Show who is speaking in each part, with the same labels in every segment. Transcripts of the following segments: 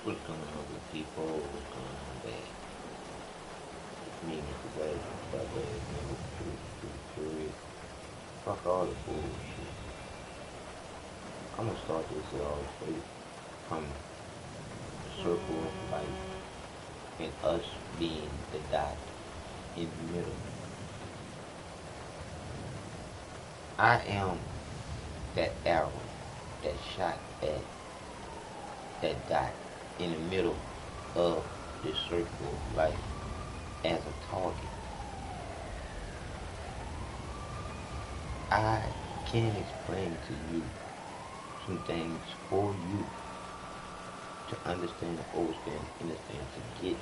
Speaker 1: What's going on with people? What's going on there? It's me, Mr. Glass, brother, number three. Fuck all the bullshit. I'm gonna start this all straight from the circle of life and us being the dot in the middle. I am that arrow that shot at that dot in the middle of this circle of life as a target. I can explain to you some things for you to understand, overstand, understand, to get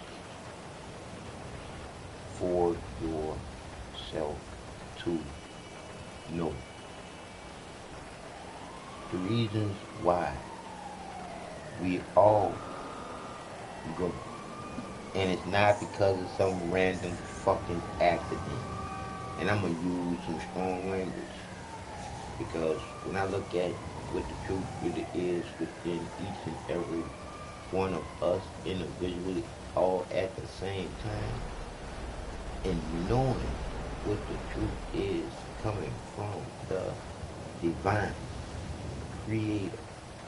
Speaker 1: for yourself to know the reasons why we all go. And it's not because of some random fucking accident. And I'm gonna use some strong language because when I look at what the truth really is within each and every one of us individually, all at the same time, and knowing what the truth is coming from the divine creator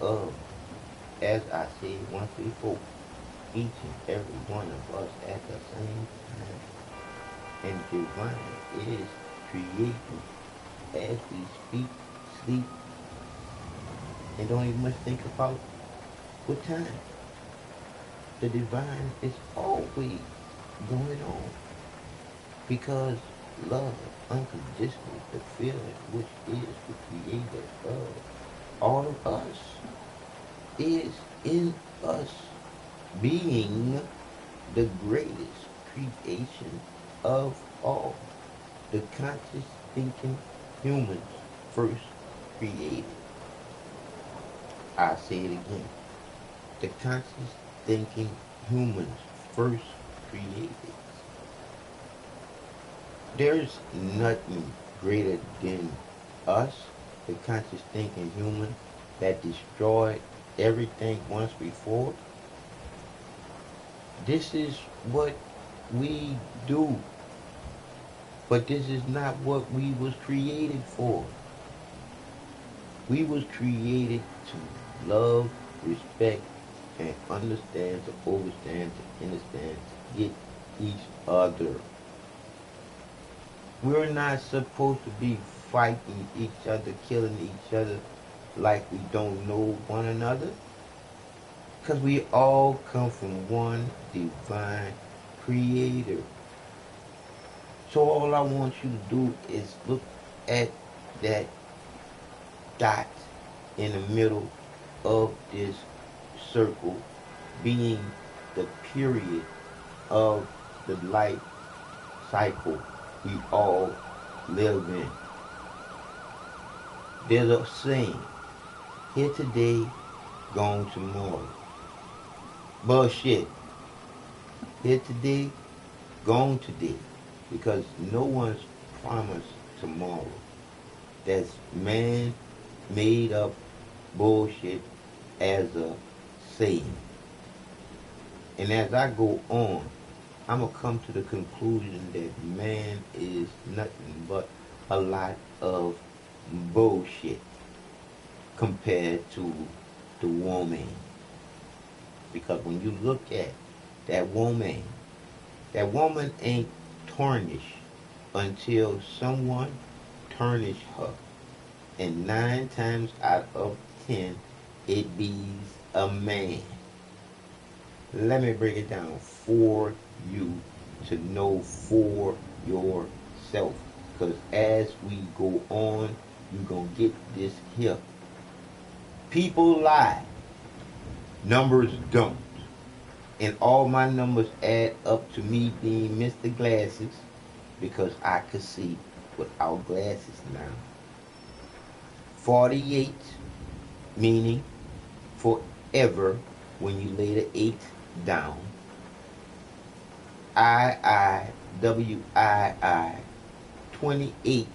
Speaker 1: of, as I said once before, each and every one of us at the same time. And divine is creating as we speak, sleep, and don't even much think about what time. The divine is always going on because love, unconditionally, the feeling which is the creator of all of us, is in us, being the greatest creation of all. The conscious thinking humans first created. I say it again. The conscious thinking humans first created. There's nothing greater than us, the conscious thinking human, that destroyed everything once before. This is what we do, but this is not what we was created for. We was created to love, respect, and understand, to overstand, to understand, to get each other. We're not supposed to be fighting each other, killing each other like we don't know one another. Because we all come from one divine creator. So all I want you to do is look at that dot in the middle of this circle being the period of the life cycle we all live in. There's a saying, here today, gone tomorrow. Bullshit. Here today, gone today. Because no one's promised tomorrow. That's man made up bullshit as a saying. And as I go on, I'm going to come to the conclusion that man is nothing but a lot of bullshit compared to the woman. Because when you look at that woman ain't tarnished until someone tarnish her. And 9 times out of 10, it be a man. Let me break it down for you to know for yourself. Because as we go on, you're going to get this here. People lie. Numbers don't. And all my numbers add up to me being Mr. Glasses because I could see without glasses now. 48 meaning forever when you lay the 8 down. III, 28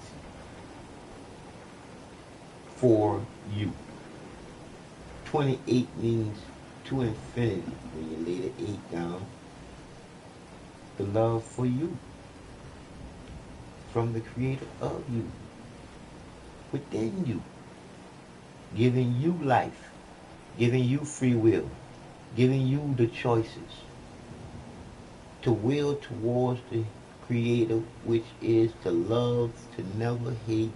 Speaker 1: for you. 28 means to infinity when you lay the 8 down. The love for you from the creator of you, within you, giving you life, giving you free will, giving you the choices to will towards the creator, which is to love, to never hate.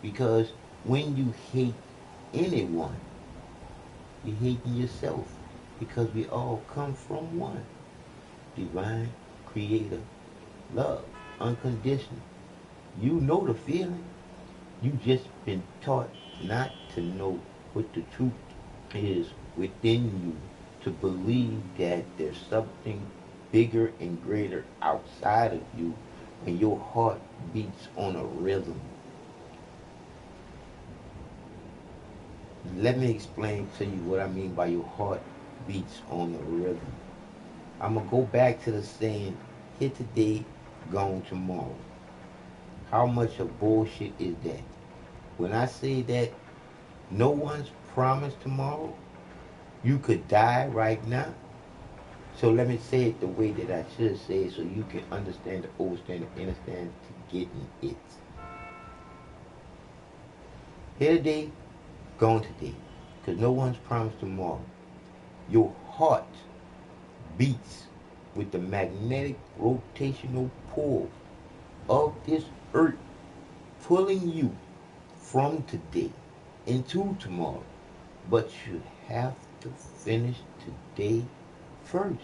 Speaker 1: Because when you hate anyone, you're hating yourself. Because we all come from one divine creator, love, unconditional. You know the feeling. You just been taught not to know what the truth is within you, to believe that there's something bigger and greater outside of you when your heart beats on a rhythm. Let me explain to you what I mean by your heart beats on a rhythm. I'm going to go back to the saying, here today, gone tomorrow. How much of bullshit is that? When I say that no one's promised tomorrow, you could die right now. So let me say it the way that I should say it so you can understand, overstand, and understand to getting it. Here today, gone today. Because no one's promised tomorrow. Your heart beats with the magnetic rotational pull of this earth pulling you from today into tomorrow. But you have to finish today first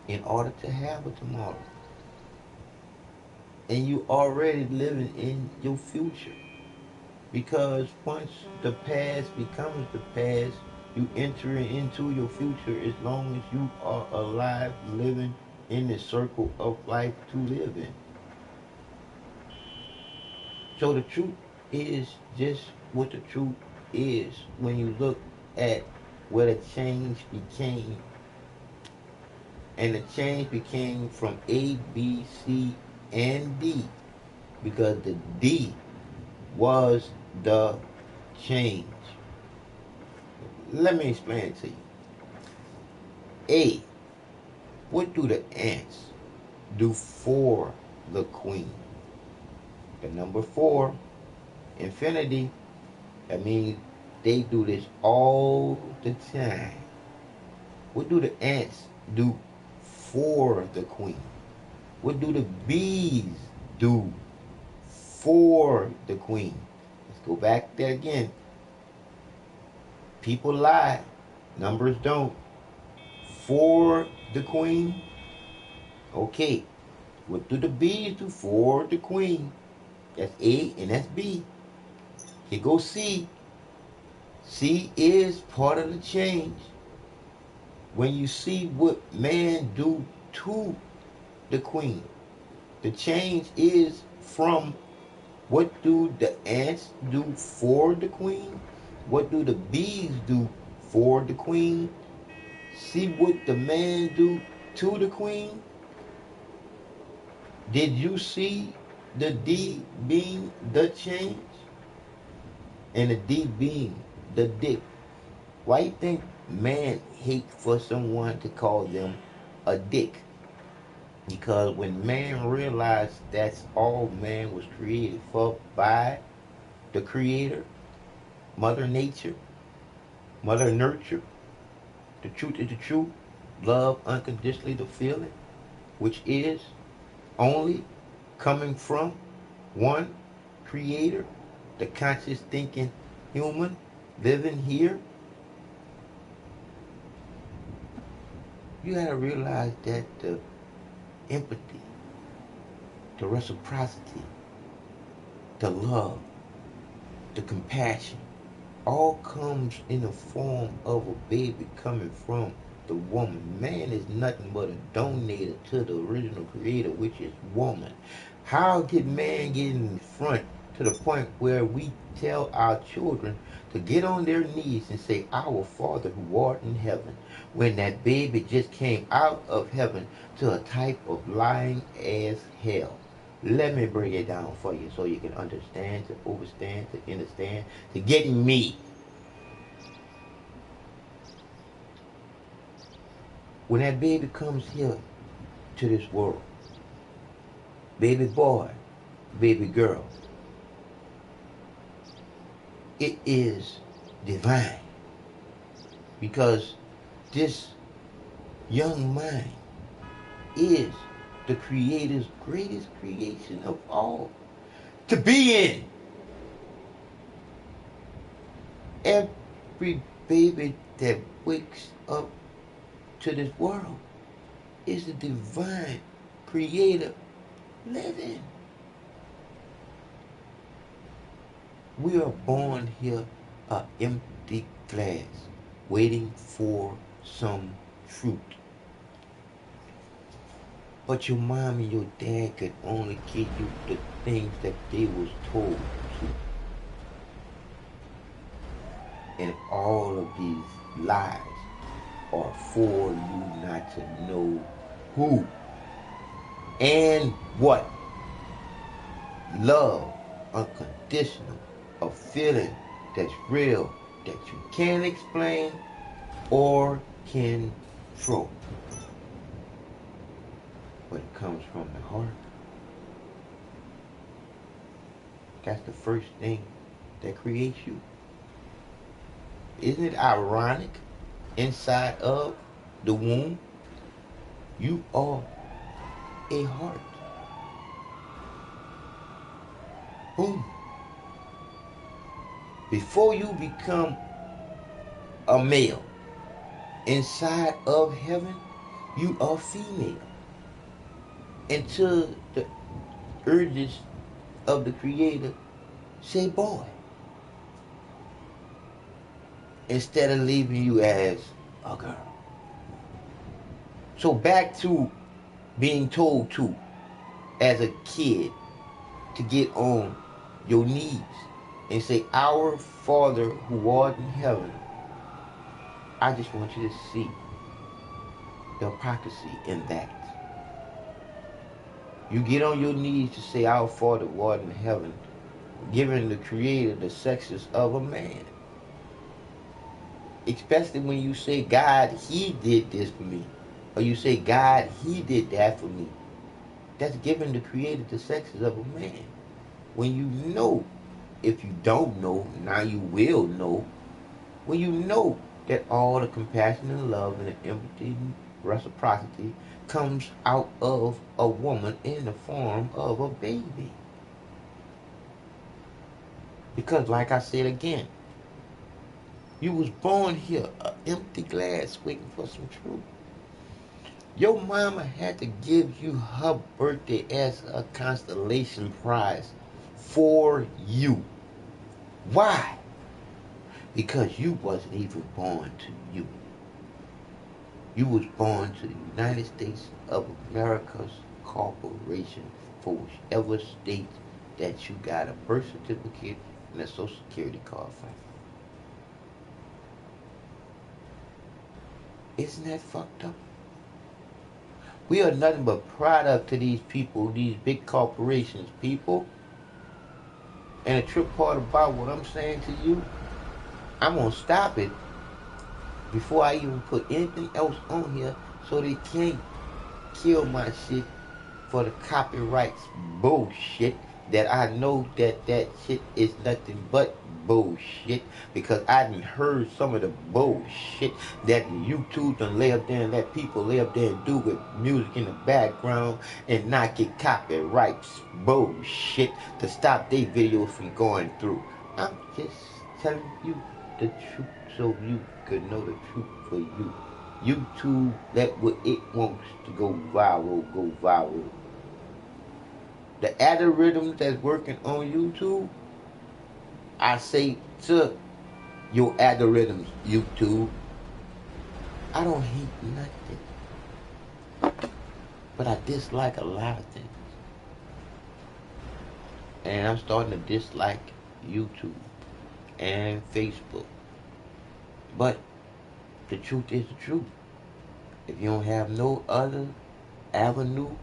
Speaker 1: in order to have a tomorrow. And you already living in your future. Because once the past becomes the past, you enter into your future as long as you are alive, living in the circle of life to live in. So the truth is just what the truth is when you look at where the change became. And the change became from A, B, C, and D. Because the D was the change. Let me explain it to you. A, what do the ants do for the queen? The number 4, infinity, that means they do this all the time. What do the ants do for the queen? What do the bees do for the queen? Let's go back there again. People lie, numbers don't. For the queen, okay. What do the bees do for the queen? That's A and that's B. Here goes C. C is part of the change. When you see what man do to the queen, the change is from what do the ants do for the queen? What do the bees do for the queen? See what the man do to the queen? Did you see the D being the change? And the D being the dick. Why you think man hate for someone to call them a dick? Because when man realized that's all man was created for by the creator, mother nature, mother nurture, the truth is the truth, love unconditionally the feeling, which is only coming from one creator, the conscious thinking human living here. You gotta realize that the empathy, the reciprocity, the love, the compassion, all comes in the form of a baby coming from the woman. Man is nothing but a donator to the original creator, which is woman. How did man get in front to the point where we tell our children to get on their knees and say, Our Father who art in heaven, when that baby just came out of heaven to a type of lying as hell? Let me break it down for you so you can understand, to overstand, to understand, to get me. When that baby comes here to this world, baby boy, baby girl, it is divine. Because this young mind is the Creator's greatest creation of all to be in. Every baby that wakes up to this world is the divine Creator living. We are born here an empty glass, waiting for some truth. But your mom and your dad could only give you the things that they was told to. And all of these lies are for you not to know who and what. Love, unconditional, a feeling that's real, that you can't explain or control. But it comes from the heart. That's the first thing that creates you. Isn't it ironic? Inside of the womb, you are a heart. Boom. Before you become a male, inside of heaven, you are female. Until the urges of the Creator say boy. Instead of leaving you as a girl. So back to being told to, as a kid, to get on your knees and say, Our Father who art in heaven. I just want you to see the hypocrisy in that. You get on your knees to say, Our Father who art in heaven, giving the Creator the sexes of a man. Especially when you say, God, He did this for me. Or you say, God, He did that for me. That's giving the Creator the sexes of a man. When you know, if you don't know, now you will know. When you know that all the compassion and love and the empathy and reciprocity comes out of a woman in the form of a baby. Because like I said again, you was born here, an empty glass, waiting for some truth. Your mama had to give you her birthday as a constellation prize for you. Why? Because you wasn't even born to you. You was born to the United States of America's corporation for whichever state that you got a birth certificate and a social security card from. Isn't that fucked up? We are nothing but product to these people, these big corporations, people. And the trip part about what I'm saying to you, I'm going to stop it before I even put anything else on here so they can't kill my shit for the copyrights bullshit that I know that shit is nothing but bullshit because I done heard some of the bullshit that YouTube done lay up there and let people lay up there and do with music in the background and not get copyrights bullshit to stop their videos from going through. I'm just telling you the truth so you could know the truth for you. YouTube, let what it wants to go viral, go viral. The algorithm that's working on YouTube, I say to your algorithms, YouTube, I don't hate nothing, but I dislike a lot of things. And I'm starting to dislike YouTube and Facebook. But the truth is the truth. If you don't have no other avenue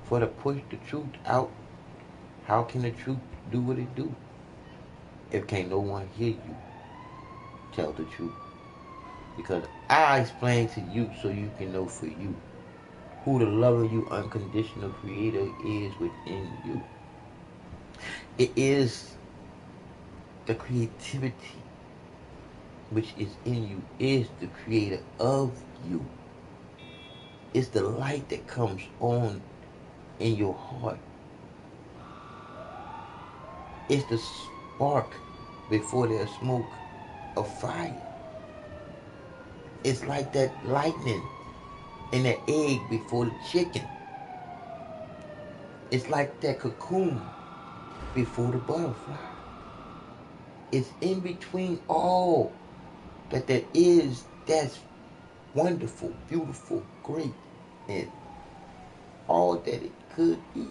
Speaker 1: for to push the truth out, how can the truth do what it do? If can't no one hear you tell the truth. Because I explain to you so you can know for you who the loving you unconditional creator is within you. It is the creativity which is in you, is the creator of you. It's the light that comes on in your heart. It's the spark before there's smoke of fire. It's like that lightning in that egg before the chicken. It's like that cocoon before the butterfly. It's in between all that is that's wonderful, beautiful, great, and all that it could be.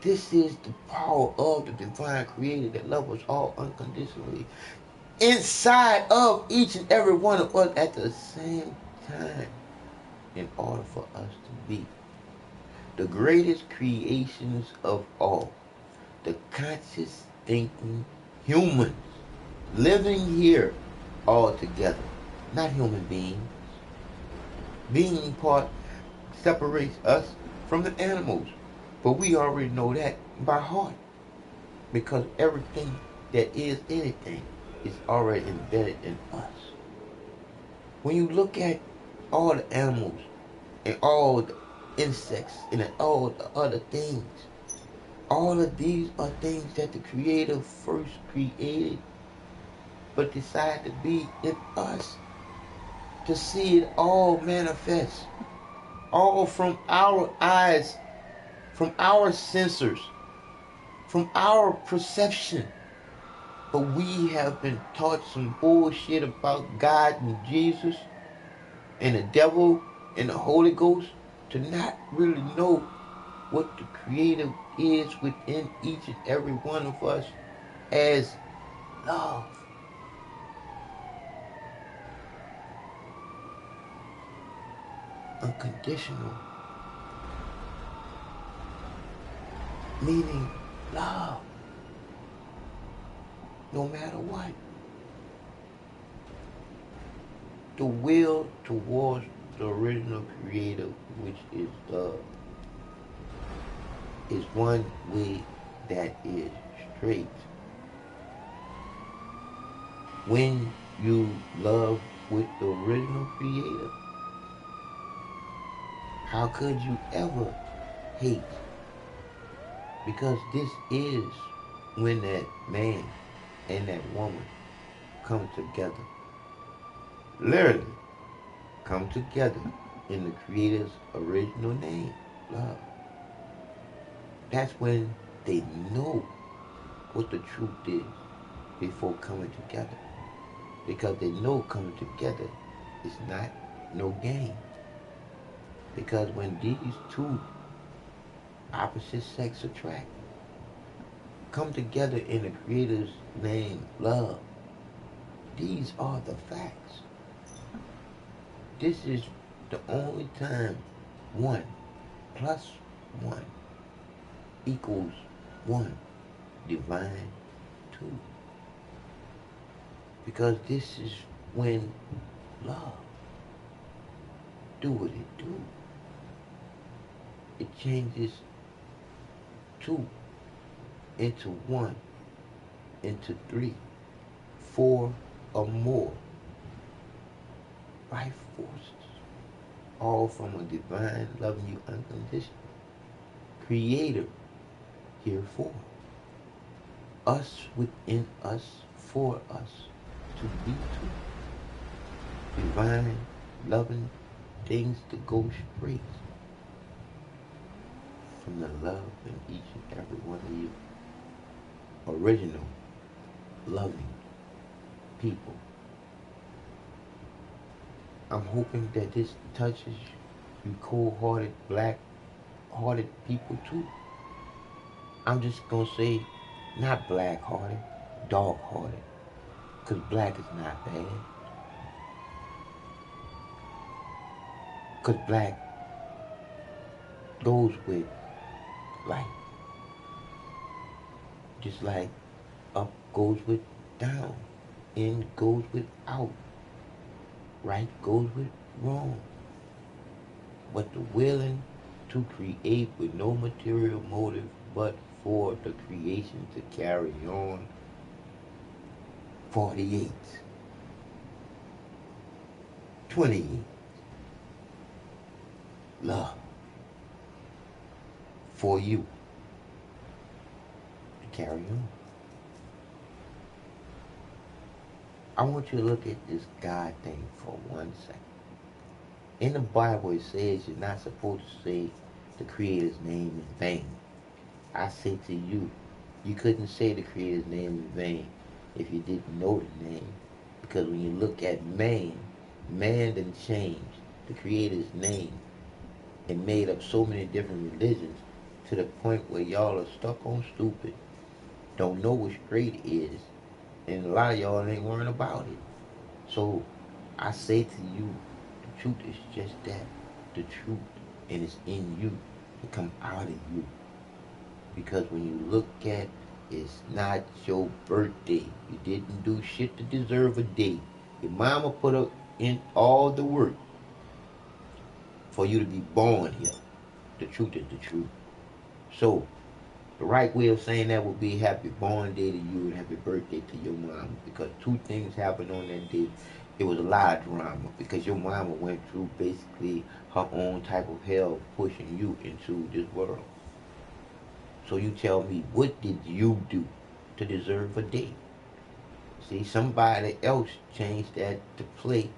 Speaker 1: This is the power of the divine creator that loves us all unconditionally inside of each and every one of us at the same time in order for us to be the greatest creations of all, the conscious thinking humans living here all together, not human beings. Being part separates us from the animals, but we already know that by heart because everything that is anything is already embedded in us. When you look at all the animals and all the insects and all the other things, all of these are things that the Creator first created, but decided to be in us to see it all manifest, all from our eyes, from our sensors, from our perception. But we have been taught some bullshit about God and Jesus and the devil and the Holy Ghost to not really know what the Creator is within each and every one of us as love. Unconditional. Meaning love. No matter what. The will towards the original creator, which is love, is one way that is straight. When you love with the original creator, how could you ever hate? Because this is when that man and that woman come together. Literally come together in the creator's original name, love. That's when they know what the truth is before coming together. Because they know coming together is not no game. Because when these two opposite sex attract, come together in the Creator's name, love, these are the facts. This is the only time 1 plus 1 equals 1 divine 2. Because this is when love do what it do. It changes 2 into 1, into 3, 4 or more life forces, all from a divine loving you unconditional creator here for us, within us, for us to be to divine loving things to go straight from the love in each and every one of you original loving people. I'm hoping that this touches you cold-hearted, black-hearted people too. I'm just gonna say, not black-hearted, dog-hearted, because black is not bad. Because black goes with light, just like up goes with down, in goes with out. right goes with wrong. But the willing to create with no material motive but for the creation to carry on. 48, 28, love for you to carry on. I want you to look at this God thing for 1 second. In the Bible, it says you're not supposed to say the Creator's name in vain. I say to you, you couldn't say the Creator's name in vain if you didn't know the name. Because when you look at man done changed the Creator's name and made up so many different religions to the point where y'all are stuck on stupid, don't know what straight is, and a lot of y'all ain't worrying about it. So I say to you, the truth is just that, the truth, and it's in you to come out of you. Because when you look at it's not your birthday. You didn't do shit to deserve a day. Your mama put up in all the work for you to be born here. The truth is the truth. So the right way of saying that would be happy born day to you and happy birthday to your mama. Because two things happened on that day. It was a lot of drama because your mama went through basically her own type of hell pushing you into this world. So you tell me, what did you do to deserve a day? See, somebody else changed that to play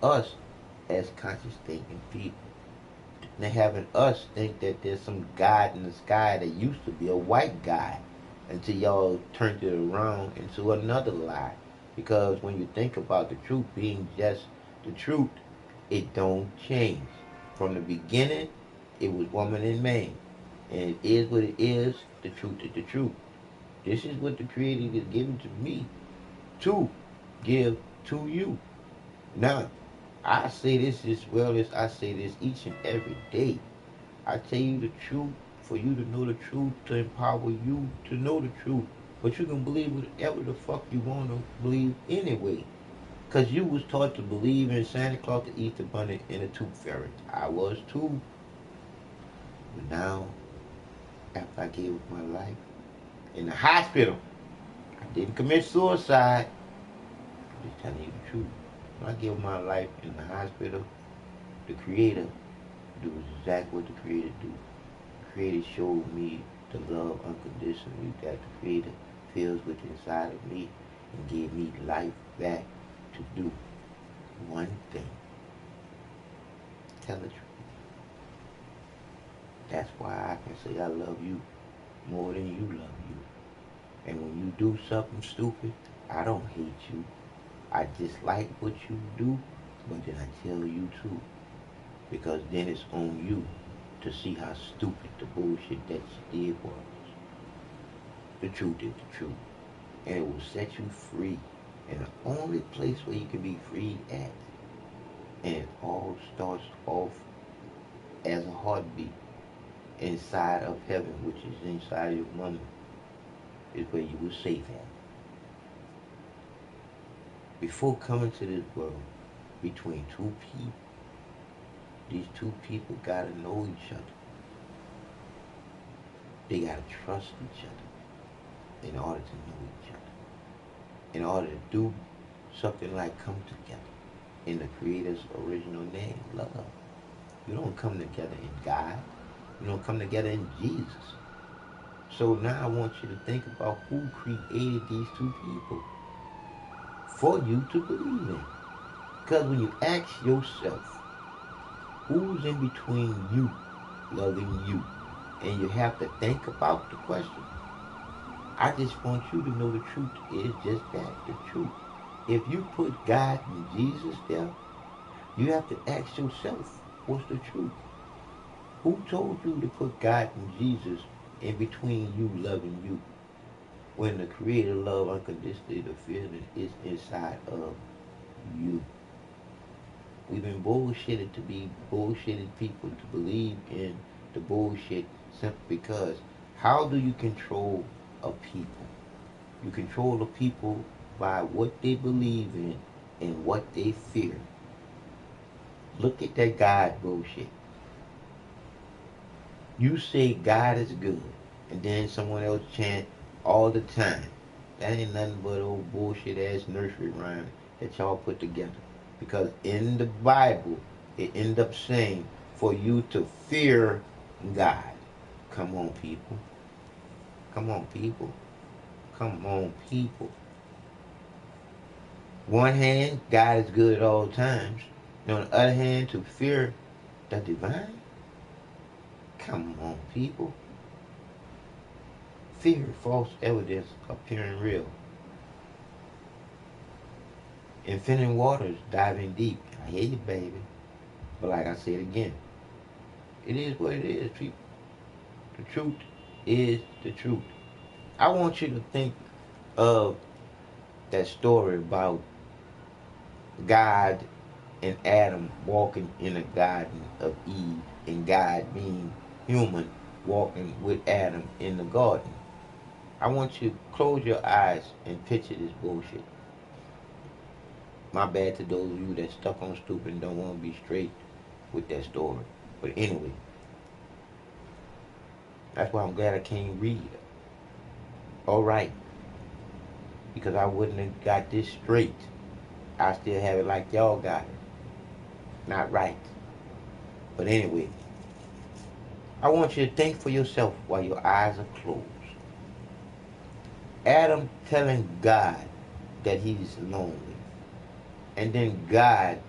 Speaker 1: us as conscious thinking people. They're having us think that there's some God in the sky that used to be a white guy until y'all turned it around into another lie. Because when you think about the truth being just the truth, it don't change. From the beginning, it was woman and man. And it is what it is. The truth is the truth. This is what the Creator is giving to me to give to you. Now, I say this as well as I say this each and every day. I tell you the truth for you to know the truth, to empower you to know the truth. But you can believe whatever the fuck you want to believe anyway. Because you was taught to believe in Santa Claus, the Easter Bunny, and the Tooth Fairy. I was too. But now, after I gave up my life in the hospital, I didn't commit suicide. I'm just telling you the truth. When I gave up my life in the hospital, the Creator do exactly what the Creator do. The Creator showed me the love unconditionally that the Creator feels within inside of me and gave me life back to do one thing. Tell the truth. That's why I can say I love you more than you love you. And when you do something stupid, I don't hate you. I dislike what you do, but then I tell you too. Because then it's on you to see how stupid the bullshit that you did was. The truth is the truth. And it will set you free. And the only place where you can be free at, and it all starts off as a heartbeat inside of heaven, which is inside of your mama, is where you were safe at. Before coming to this world, between two people, these two people gotta know each other. They gotta trust each other in order to know each other. In order to do something like come together in the Creator's original name, love. You don't come together in God. You don't come together in Jesus. So now I want you to think about who created these two people for you to believe in. Because when you ask yourself, who's in between you loving you? And you have to think about the question. I just want you to know the truth is just that, the truth. If you put God and Jesus there, you have to ask yourself, what's the truth? Who told you to put God and Jesus in between you loving you? When the Creator love unconditionally, the feeling is inside of you. We've been bullshitted to be bullshitted people to believe in the bullshit simply because how do you control a people? You control the people by what they believe in and what they fear. Look at that God bullshit. You say God is good, and then someone else chant all the time. That ain't nothing but old bullshit ass nursery rhyme that y'all put together. Because in the Bible, it end up saying for you to fear God. Come on, people. Come on, people. Come on, people. One hand, God is good at all times. And on the other hand, to fear the divine. Come on, people. Fear, false evidence appearing real. Infinite waters diving deep. I hear you, baby. But like I said again, it is what it is, people. The truth is the truth. I want you to think of that story about God and Adam walking in the Garden of Eve and God being human walking with Adam in the garden. I want you to close your eyes and picture this bullshit. My bad to those of you that stuck on stupid and don't want to be straight with that story. But anyway, that's why I'm glad I can't read. Alright, because I wouldn't have got this straight. I still have it like y'all got it. Not right. But anyway, I want you to think for yourself while your eyes are closed. Adam telling God that he's lonely. And then God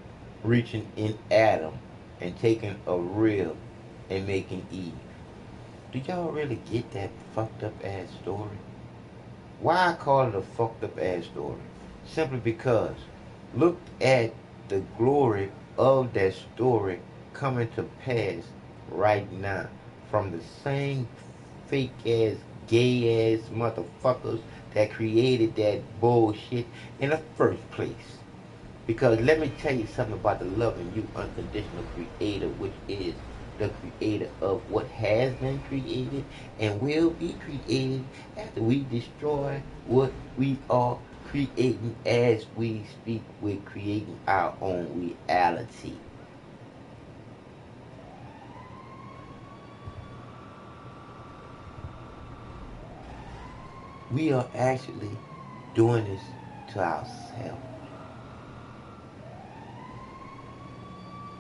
Speaker 1: reaching in Adam and taking a rib and making Eve. Do y'all really get that fucked up ass story? Why I call it a fucked up ass story? Simply because look at the glory of that story coming to pass right now from the same fake ass, gay ass motherfuckers that created that bullshit in the first place. Because let me tell you something about the loving you unconditional creator, which is the creator of what has been created and will be created after we destroy what we are creating as we speak. We're creating our own reality. We are actually doing this to ourselves.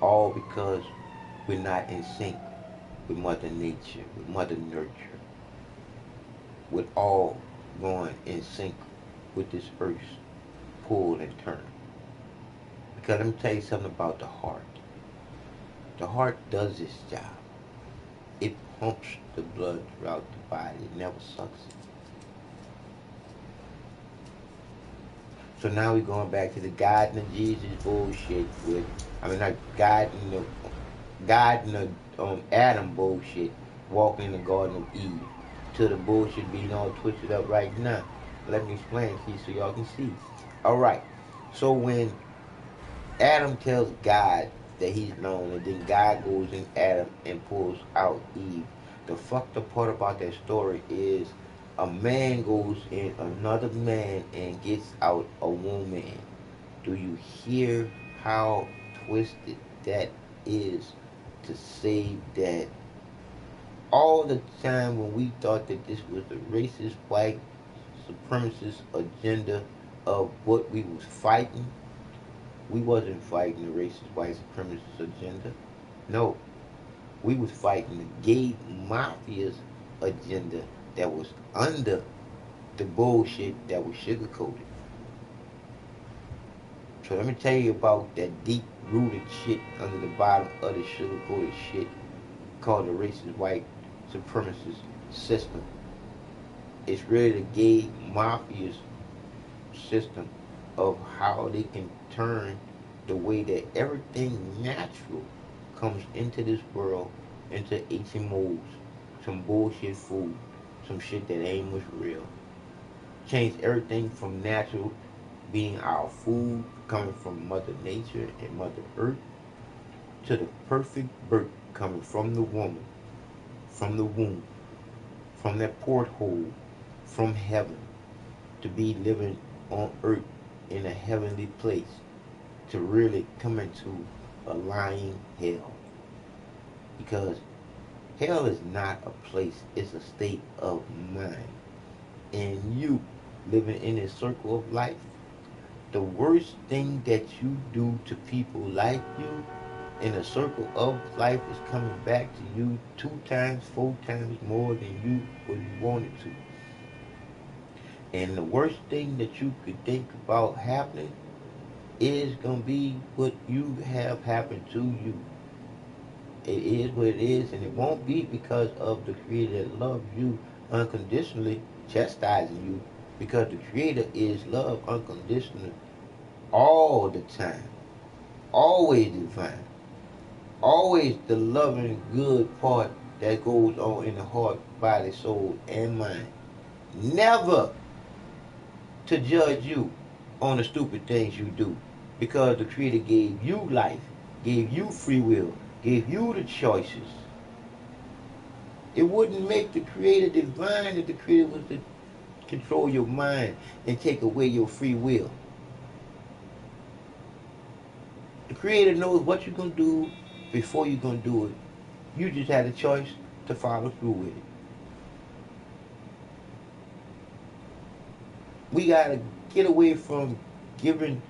Speaker 1: All because we're not in sync with Mother Nature, with Mother Nurture, with all going in sync with this earth's pull and turn. Because let me tell you something about the heart. The heart does its job. It pumps the blood throughout the body. It never sucks it. So now we're going back to the God and the Jesus bullshit with, I mean, not God and the Adam bullshit walking in the Garden of Eve to the bullshit being all twisted up right now. Let me explain to you so y'all can see. Alright, so when Adam tells God that he's lonely, then God goes in Adam and pulls out Eve. The fucked up part about that story is a man goes in another man and gets out a woman. Do you hear how twisted that is to say that all the time when we thought that this was the racist white supremacist agenda of what we was fighting, we wasn't fighting the racist white supremacist agenda. No, we was fighting the gay mafia's agenda that was under the bullshit that was sugarcoated. So let me tell you about that deep rooted shit under the bottom of the sugar coated shit called the racist white supremacist system. It's really the gay mafia's system of how they can turn the way that everything natural comes into this world into HMOs, some bullshit food, some shit that ain't much real. Change everything from natural being our food coming from Mother Nature and Mother Earth to the perfect birth coming from the woman, from the womb, from that porthole, from heaven, to be living on earth in a heavenly place, to really come into a lying hell. Because hell is not a place, it's a state of mind. And you living in a circle of life, the worst thing that you do to people like you in a circle of life is coming back to you 2 times, 4 times more than you would want it to. And the worst thing that you could think about happening is going to be what you have happened to you. It is what it is, and it won't be because of the Creator that loves you unconditionally, chastising you, because the Creator is love unconditional all the time, always divine, always the loving, good part that goes on in the heart, body, soul, and mind. Never to judge you on the stupid things you do, because the Creator gave you life, gave you free will, gave you the choices. It wouldn't make the Creator divine if the Creator was to control your mind and take away your free will. The Creator knows what you're going to do before you're going to do it. You just had a choice to follow through with it. We got to get away from giving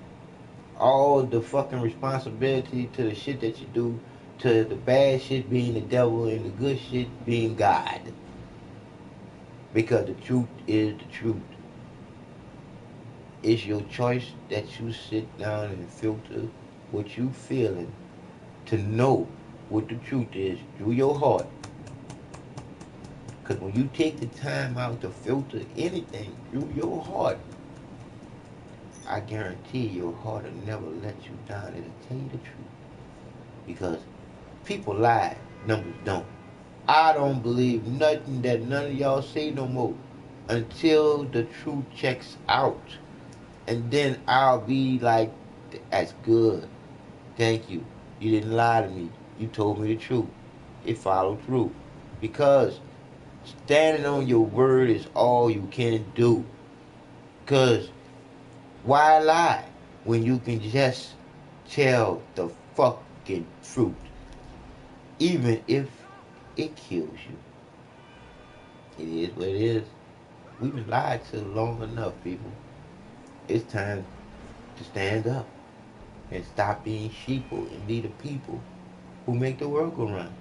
Speaker 1: all the fucking responsibility to the shit that you do, to the bad shit being the devil and the good shit being God. Because the truth is the truth. It's your choice that you sit down and filter what you feeling to know what the truth is through your heart. Because when you take the time out to filter anything through your heart, I guarantee your heart will never let you down. It'll tell you the truth. Because people lie, numbers don't. I don't believe nothing that none of y'all say no more until the truth checks out. And then I'll be like, that's good. Thank you. You didn't lie to me. You told me the truth. It followed through. Because standing on your word is all you can do. Because why lie when you can just tell the fucking truth? Even if it kills you. It is what it is. We've been lied to long enough, people. It's time to stand up and stop being sheeple and be the people who make the world go round.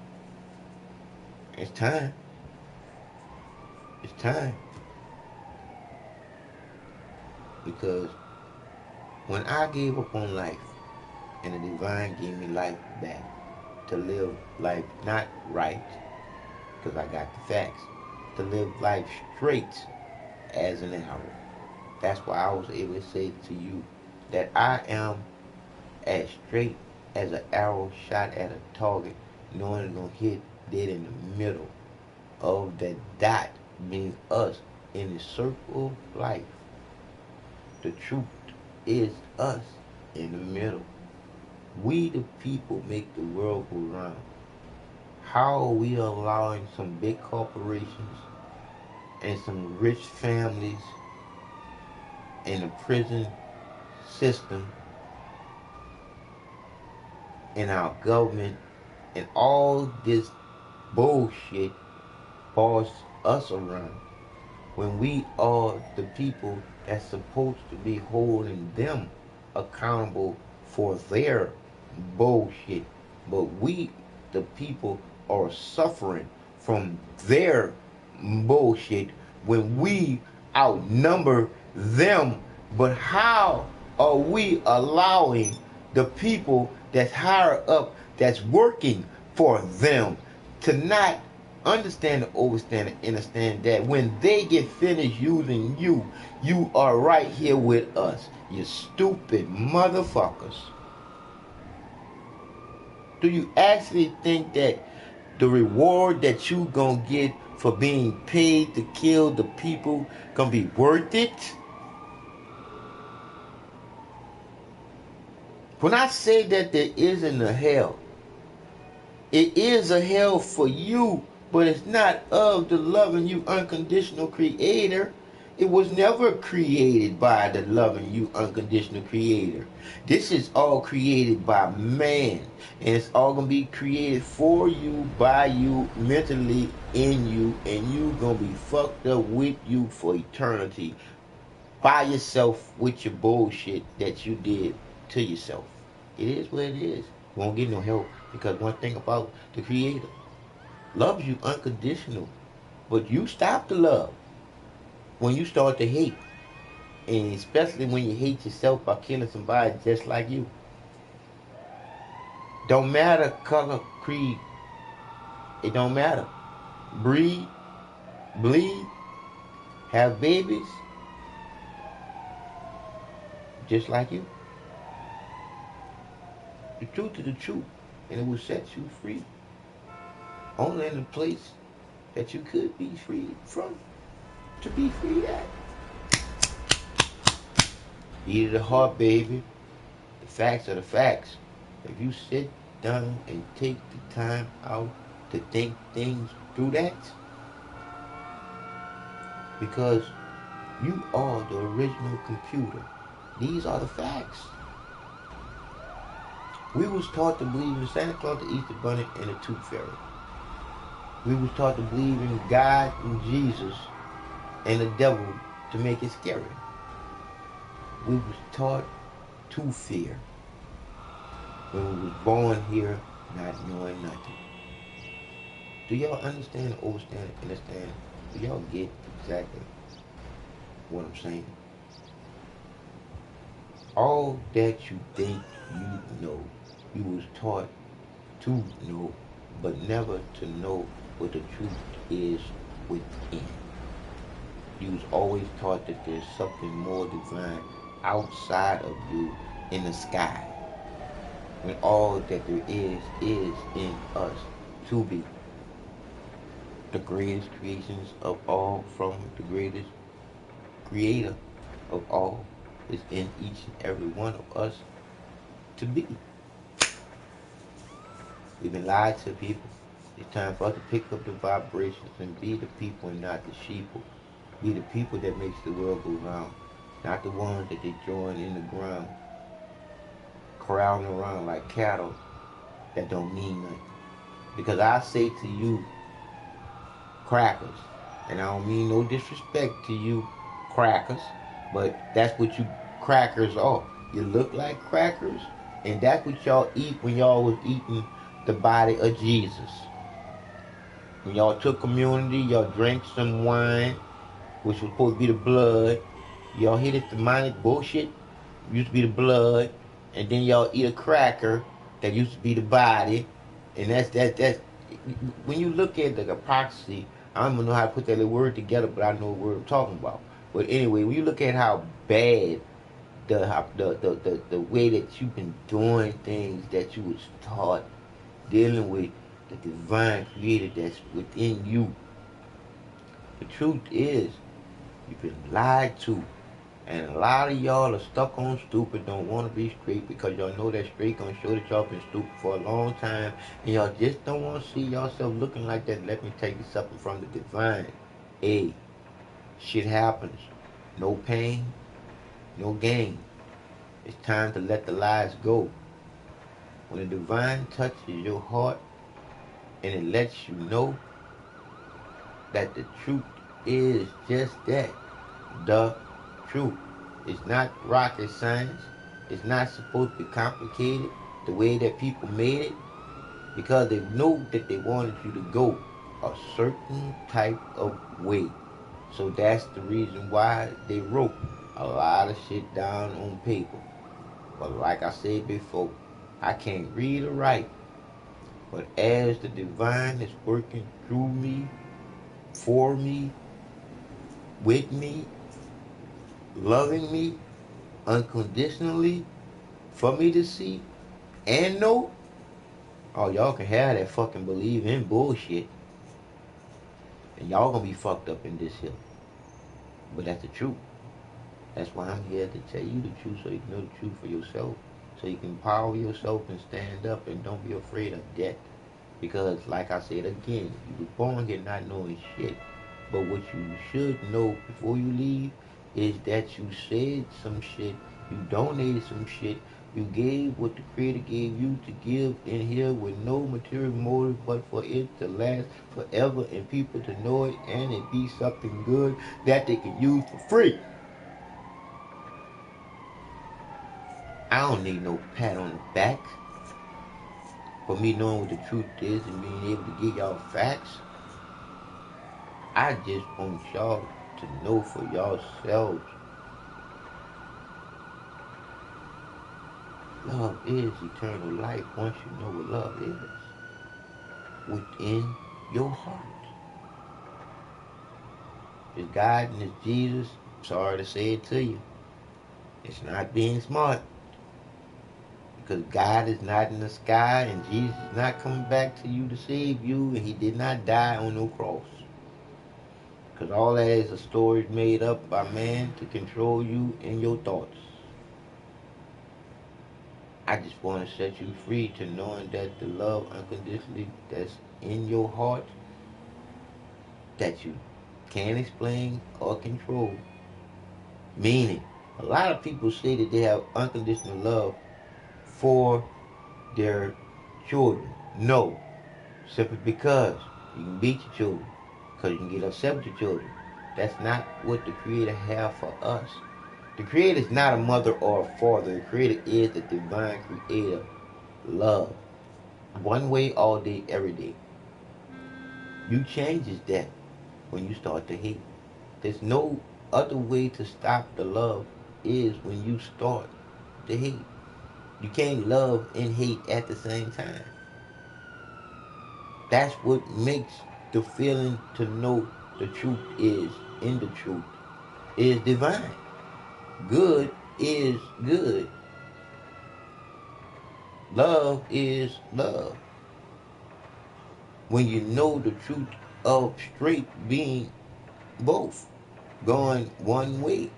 Speaker 1: It's time. It's time. Because when I gave up on life and the divine gave me life back to live life not right, because I got the facts, to live life straight as an arrow. That's why I was able to say to you that I am as straight as an arrow shot at a target, knowing it's going to hit dead in the middle of that dot, means us in the circle of life. The truth is us in the middle. We the people make the world go round. How are we allowing some big corporations and some rich families in the prison system, in our government, and all this bullshit boss us around when we are the people that's supposed to be holding them accountable for their bullshit? But we, the people, are suffering from their bullshit when we outnumber them. But how are we allowing the people that's higher up, that's working for them, to not understand and overstand and understand that when they get finished using you, you are right here with us, you stupid motherfuckers? Do you actually think that the reward that you gonna get for being paid to kill the people gonna be worth it? When I say that there isn't a hell, it is a hell for you, but it's not of the loving you unconditional creator. It was never created by the loving you unconditional creator. This is all created by man. And it's all gonna be created for you, by you, mentally in you, and you gonna be fucked up with you for eternity. By yourself with your bullshit that you did to yourself. It is what it is. You won't get no help because one thing about the creator loves you unconditional. But you stop the love when you start to hate. And especially when you hate yourself by killing somebody just like you. Don't matter color, creed. It don't matter. Breed, bleed, have babies, just like you. The truth is the truth. And it will set you free. Only in the place that you could be free from. To be free at. Eat of the heart, baby. The facts are the facts. If you sit down and take the time out to think things through that, because you are the original computer. These are the facts. We was taught to believe in Santa Claus, the Easter Bunny, and the Tooth Fairy. We was taught to believe in God and Jesus and the devil to make it scary. We was taught to fear when we was born here not knowing nothing. Do y'all understand, understand? Do y'all get exactly what I'm saying? All that you think you know, you was taught to know, but never to know what the truth is within. You was always taught that there's something more divine outside of you in the sky. When all that there is in us to be the greatest creations of all from the greatest creator of all is in each and every one of us to be. We've been lied to, people. It's time for us to pick up the vibrations and be the people and not the sheeple. Be the people that makes the world go round, not the ones that they join in the ground, crowding around like cattle that don't mean nothing. Because I say to you, crackers, and I don't mean no disrespect to you, crackers, but that's what you crackers are. You look like crackers, and that's what y'all eat when y'all was eating the body of Jesus. When y'all took community, y'all drank some wine, which was supposed to be the blood. Y'all hit it demonic bullshit, used to be the blood, and then y'all eat a cracker that used to be the body, and that's when you look at the hypocrisy. I don't even know how to put that little word together, but I know what I'm talking about. But anyway, when you look at how bad the way that you've been doing things that you was taught, dealing with the divine creator that's within you, the truth is you've been lied to. And a lot of y'all are stuck on stupid, don't want to be straight because y'all know that straight gonna show that y'all been stupid for a long time. And y'all just don't want to see yourself looking like that. Let me tell you something from the divine. Hey, shit happens. No pain, no gain. It's time to let the lies go. When the divine touches your heart and it lets you know that the truth is just that, the truth. It's not rocket science. It's not supposed to be complicated the way that people made it because they know that they wanted you to go a certain type of way. So that's the reason why they wrote a lot of shit down on paper. But like I said before, I can't read or write. But as the divine is working through me, for me, with me, loving me unconditionally, for me to see and know, oh, y'all can have that fucking believe in bullshit. And y'all gonna be fucked up in this here. But that's the truth. That's why I'm here to tell you the truth so you can know the truth for yourself. So you can empower yourself and stand up and don't be afraid of death. Because like I said again, you were born here not knowing shit. But what you should know before you leave is that you said some shit, you donated some shit, you gave what the Creator gave you to give in here with no material motive but for it to last forever and people to know it and it be something good that they can use for free. I don't need no pat on the back for me knowing what the truth is and being able to give y'all facts. I just want y'all to know for yourselves. Love is eternal life once you know what love is within your heart. It's God and it's Jesus. Sorry to say it to you. It's not being smart. Because God is not in the sky and Jesus is not coming back to you to save you and he did not die on no cross. Because all that is a story made up by man to control you and your thoughts. I just want to set you free to knowing that the love unconditionally that's in your heart that you can't explain or control. Meaning, a lot of people say that they have unconditional love for their children. No, simply because you can beat your children, because you can get upset with your children. That's not what the Creator has for us. The Creator is not a mother or a father. The Creator is the divine Creator. Love. One way all day, every day. You changes that when you start to hate. There's no other way to stop the love is when you start to hate. You can't love and hate at the same time. That's what makes the feeling to know the truth is in the truth is divine. Good is good. Love is love. When you know the truth of straight being both, going one way,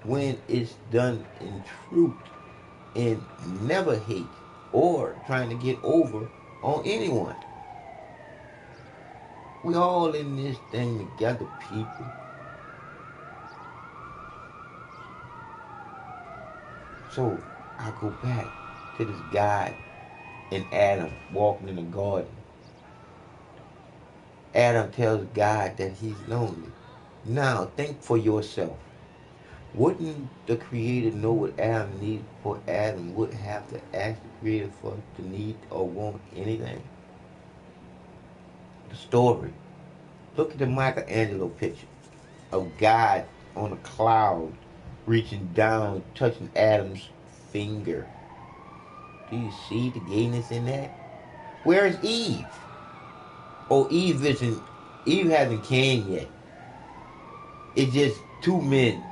Speaker 1: when it's done in truth and never hate or trying to get over on anyone. We all in this thing together, people. So I go back to this guy and Adam walking in the garden. Adam tells God that he's lonely. Now think for yourself. Wouldn't the Creator know what Adam needs before Adam would have to ask the Creator for to need or want anything? The story. Look at the Michelangelo picture of God on a cloud reaching down, touching Adam's finger. Do you see the gayness in that? Where is Eve? Oh, Eve hasn't came yet. It's just two men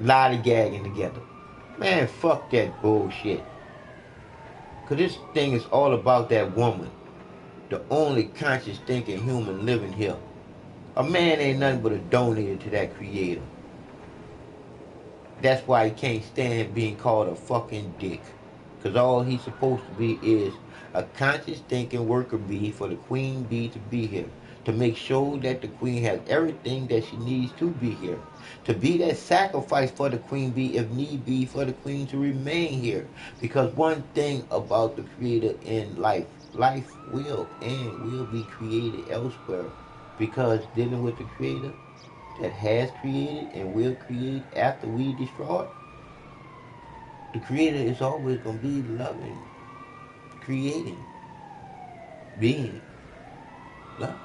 Speaker 1: lollygagging together. Man, fuck that bullshit. Cause this thing is all about that woman. The only conscious thinking human living here. A man ain't nothing but a donator to that Creator. That's why he can't stand being called a fucking dick. Because all he's supposed to be is a conscious thinking worker bee for the queen bee to be here. To make sure that the queen has everything that she needs to be here. To be that sacrifice for the queen bee if need be for the queen to remain here. Because one thing about the Creator in life, life will and will be created elsewhere. Because dealing with the Creator that has created and will create after we destroy, the Creator is always going to be loving, creating, being love.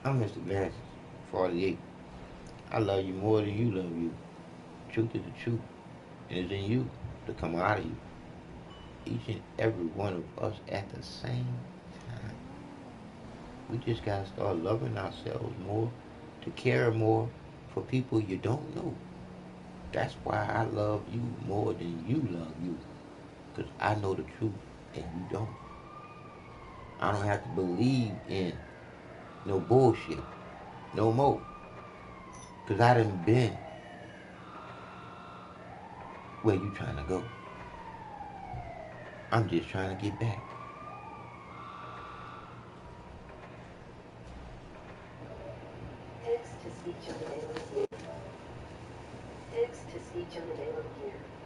Speaker 1: I'm Mr. Glances, 48. I love you more than you love you. Truth is the truth, and it's in you to come out of you. Each and every one of us at the same time. We just got to start loving ourselves more, to care more for people you don't know. That's why I love you more than you love you. Because I know the truth and you don't. I don't have to believe in no bullshit no more. Because I done been where you trying to go. I'm just trying to get back.
Speaker 2: speech unavailable here. Text to speech unavailable here.